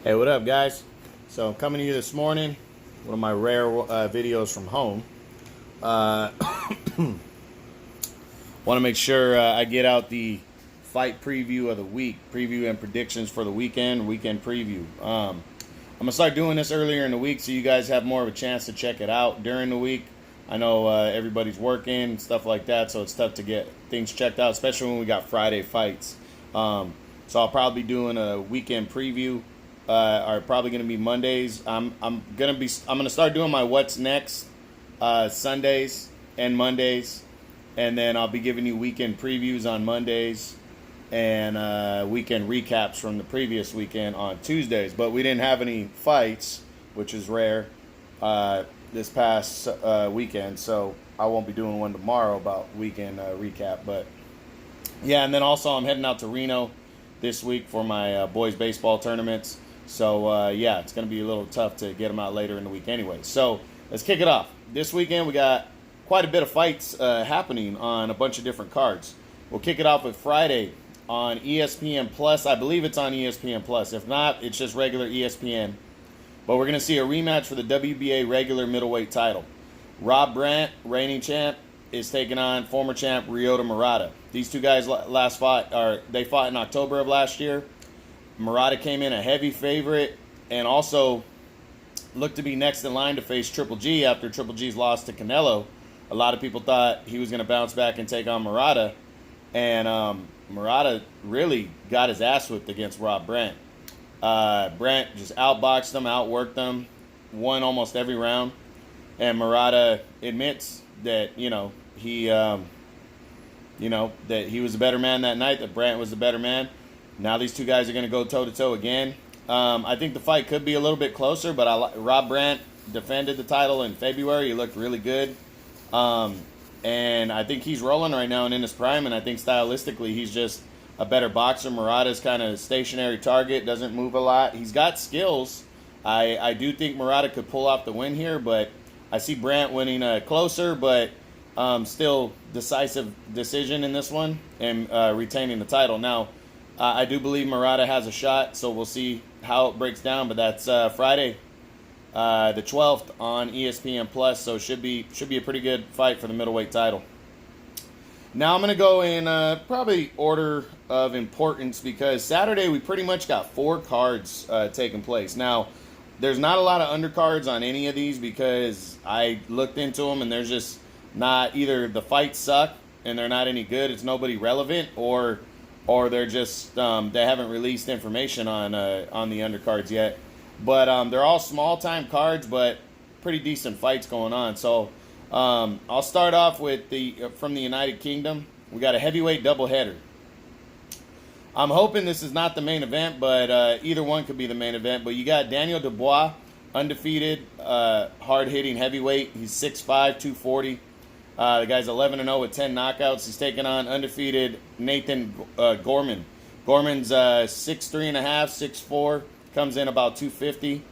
Hey, what up, guys? So I'm coming to you this morning, one of my rare videos from home. Uh, Want to make sure I get out the fight preview of the week, preview and predictions for the weekend preview. I'm gonna start doing this earlier in the week so you guys have more of a chance to check it out during the week. I know everybody's working, stuff like that, so it's tough to get things checked out, especially when we got Friday fights. So I'll probably be doing a weekend preview. Are probably going to be Mondays. I'm gonna start doing my what's next Sundays and Mondays, and then I'll be giving you weekend previews on Mondays and weekend recaps from the previous weekend on Tuesdays. But we didn't have any fights, which is rare, this past weekend, so I won't be doing one tomorrow about weekend recap. But yeah, and then also I'm heading out to Reno this week for my boys baseball tournaments. So, yeah, it's going to be a little tough to get them out later in the week anyway. So, let's kick it off. This weekend, we got quite a bit of fights happening on a bunch of different cards. We'll kick it off with Friday on ESPN Plus. I believe it's on ESPN Plus. If not, it's just regular ESPN. But we're going to see a rematch for the WBA regular middleweight title. Rob Brandt, reigning champ, is taking on former champ Ryota Murata. These two guys fought in October of last year. Murata came in a heavy favorite and also looked to be next in line to face Triple G after Triple G's loss to Canelo. A lot of people thought he was going to bounce back and take on Murata, and Murata really got his ass whipped against Rob Brandt. Brandt just outboxed him, outworked him, won almost every round, and Murata admits that that he was a better man that night, that Brandt was the better man. Now these two guys are going to go toe-to-toe again. I think the fight could be a little bit closer, but Rob Brandt defended the title in February. He looked really good. And I think he's rolling right now and in his prime, and I think stylistically he's just a better boxer. Murata's kind of a stationary target, doesn't move a lot. He's got skills. I do think Murata could pull off the win here, but I see Brandt winning closer, but still decisive decision in this one and retaining the title. Now, I do believe Murata has a shot, so we'll see how it breaks down. But that's Friday, the 12th on ESPN Plus, so should be a pretty good fight for the middleweight title. Now I'm going to go in probably order of importance because Saturday we pretty much got 4 cards taking place. Now, there's not a lot of undercards on any of these because I looked into them and there's just not, either the fights suck and they're not any good, it's nobody relevant, or they're just they haven't released information on the undercards yet. But they're all small-time cards, but pretty decent fights going on. So I'll start off with from the United Kingdom. We got a heavyweight doubleheader. I'm hoping this is not the main event, but either one could be the main event. But you got Daniel Dubois, undefeated, hard-hitting heavyweight. He's 6'5", 240. The guy's 11-0 with 10 knockouts. He's taking on undefeated Nathan Gorman. Gorman's 6'3.5", 6'4", comes in about 250.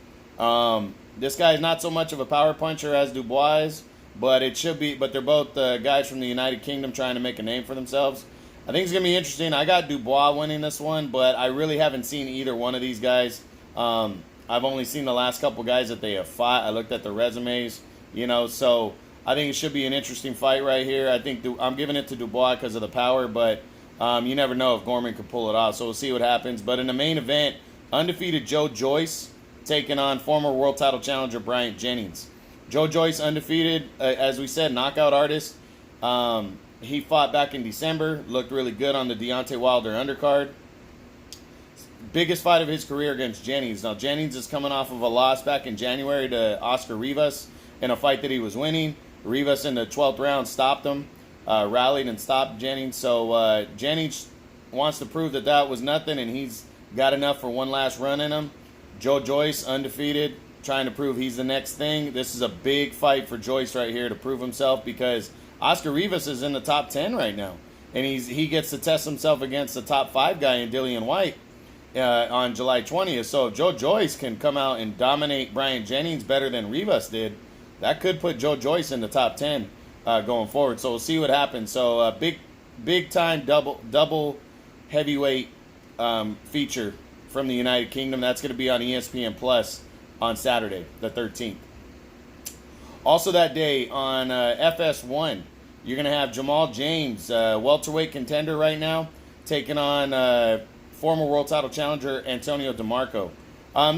This guy's not so much of a power puncher as Dubois is, but it should be. But they're both guys from the United Kingdom trying to make a name for themselves. I think it's gonna be interesting. I got Dubois winning this one, but I really haven't seen either one of these guys. I've only seen the last couple guys that they have fought. I looked at the resumes, so I think it should be an interesting fight right here. I think I'm giving it to Dubois because of the power, but you never know if Gorman could pull it off. So we'll see what happens. But in the main event, undefeated Joe Joyce taking on former world title challenger Bryant Jennings. Joe Joyce undefeated, as we said, knockout artist. He fought back in December, looked really good on the Deontay Wilder undercard. Biggest fight of his career against Jennings. Now, Jennings is coming off of a loss back in January to Oscar Rivas in a fight that he was winning. Rivas in the 12th round stopped him, rallied and stopped Jennings. So Jennings wants to prove that was nothing, and he's got enough for one last run in him. Joe Joyce, undefeated, trying to prove he's the next thing. This is a big fight for Joyce right here to prove himself because Oscar Rivas is in the top 10 right now, and he gets to test himself against the top 5 guy in Dillian White on July 20th. So if Joe Joyce can come out and dominate Bryant Jennings better than Rivas did, that could put Joe Joyce in the top 10 going forward. So we'll see what happens. So big time double heavyweight feature from the United Kingdom. That's going to be on ESPN Plus on Saturday, the 13th. Also that day on FS1, you're going to have Jamal James, welterweight contender right now, taking on former world title challenger Antonio DeMarco.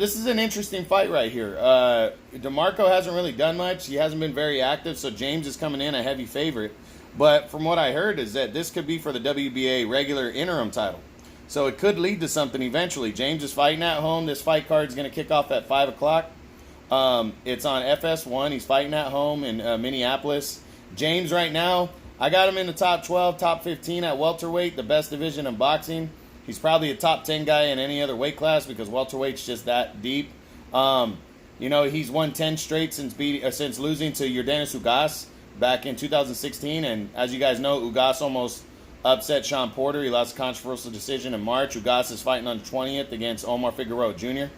This is an interesting fight right here. DeMarco hasn't really done much. He hasn't been very active, so James is coming in a heavy favorite. But from what I heard is that this could be for the WBA regular interim title. So it could lead to something eventually. James is fighting at home. This fight card is going to kick off at 5 o'clock. It's on FS1. He's fighting at home in Minneapolis. James right now, I got him in the top 12, top 15 at welterweight, the best division in boxing. He's probably a top 10 guy in any other weight class because welterweight's just that deep. He's won 10 straight since losing to Yordenis Ugas back in 2016. And as you guys know, Ugas almost upset Sean Porter. He lost a controversial decision in March. Ugas is fighting on the 20th against Omar Figueroa Jr.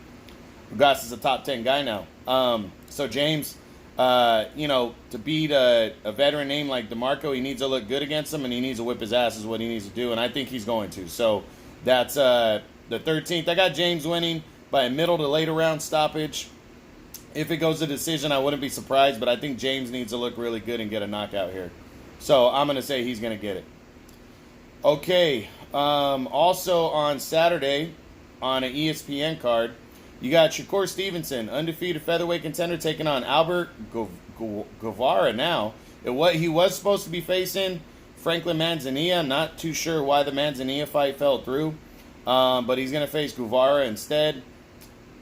Ugas is a top 10 guy now. So James, to beat a veteran name like DeMarco, he needs to look good against him, and he needs to whip his ass is what he needs to do, and I think he's going to. So that's the 13th. I got James winning by a middle to later round stoppage. If it goes to decision, I wouldn't be surprised, but I think James needs to look really good and get a knockout here. So I'm going to say he's going to get it. Okay, also on Saturday on an ESPN card, you got Shakur Stevenson, undefeated featherweight contender, taking on Albert Guevara now. He was supposed to be facing Franklin Manzanilla. Not too sure why the Manzanilla fight fell through, but he's going to face Guevara instead.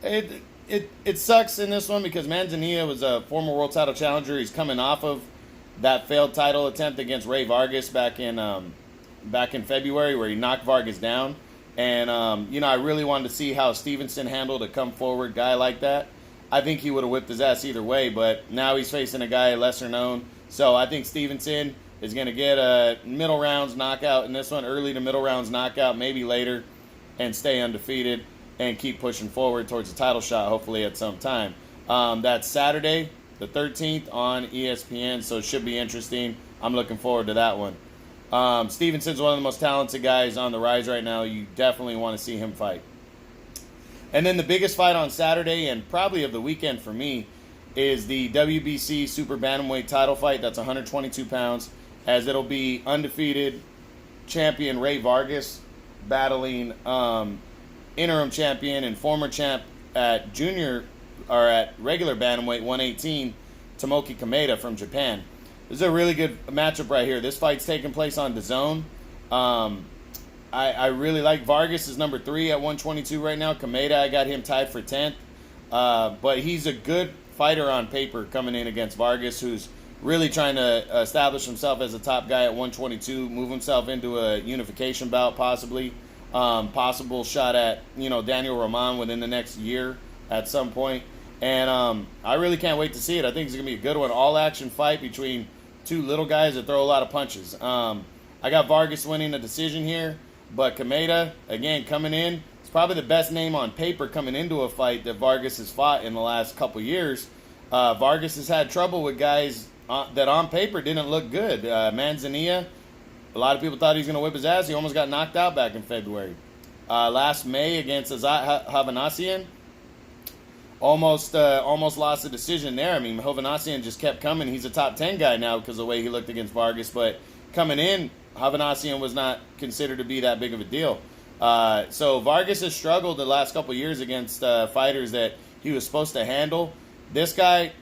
It sucks in this one because Manzanilla was a former world title challenger. He's coming off of that failed title attempt against Ray Vargas back in February where he knocked Vargas down. And, I really wanted to see how Stevenson handled a come-forward guy like that. I think he would have whipped his ass either way, but now he's facing a guy lesser known. So I think Stevenson is going to get a middle rounds knockout in this one, early to middle rounds knockout, maybe later, and stay undefeated and keep pushing forward towards a title shot, hopefully at some time. That's Saturday, the 13th on ESPN, so it should be interesting. I'm looking forward to that one. Stevenson's one of the most talented guys on the rise right now. You definitely want to see him fight. And then the biggest fight on Saturday, and probably of the weekend for me, is the WBC Super Bantamweight title fight. That's 122 pounds, as it'll be undefeated champion Ray Vargas battling interim champion and former champ at regular bantamweight 118, Tomoki Kameda from Japan. This is a really good matchup right here. This fight's taking place on DAZN. I really like Vargas is number 3 at 122 right now. Kameda, I got him tied for 10th. But he's a good fighter on paper coming in against Vargas, who's really trying to establish himself as a top guy at 122, move himself into a unification bout possibly. Possible shot at, Daniel Roman within the next year at some point. And I really can't wait to see it. I think it's going to be a good one. All-action fight between two little guys that throw a lot of punches. I got Vargas winning the decision here, but Kameda, again, coming in, it's probably the best name on paper coming into a fight that Vargas has fought in the last couple years. Vargas has had trouble with guys that on paper didn't look good. Manzanilla, a lot of people thought he was going to whip his ass. He almost got knocked out back in February. Last May against Azat Hovhannissian, almost lost the decision there. I mean, Hovhannissian just kept coming. He's a top 10 guy now because of the way he looked against Vargas. But coming in, Hovhannissian was not considered to be that big of a deal. So Vargas has struggled the last couple years against fighters that he was supposed to handle. This guy,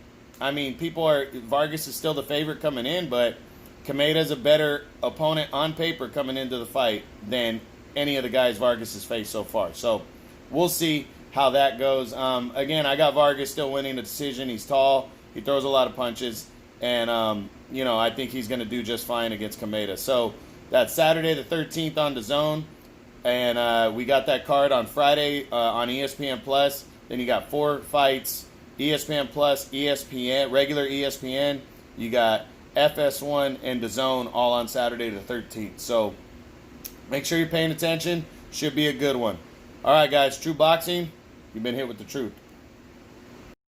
I mean, Vargas is still the favorite coming in, but Kameda's a better opponent on paper coming into the fight than any of the guys Vargas has faced so far. So we'll see how that goes. Again, I got Vargas still winning the decision. He's tall. He throws a lot of punches. And, I think he's going to do just fine against Kameda. So that's Saturday the 13th on DAZN. And we got that card on Friday on ESPN Plus. Then you got 4 fights, ESPN Plus, ESPN, regular ESPN. You got FS1 and DAZN all on Saturday the 13th. So make sure you're paying attention. Should be a good one. All right, guys. True Boxing. You've been hit with the truth.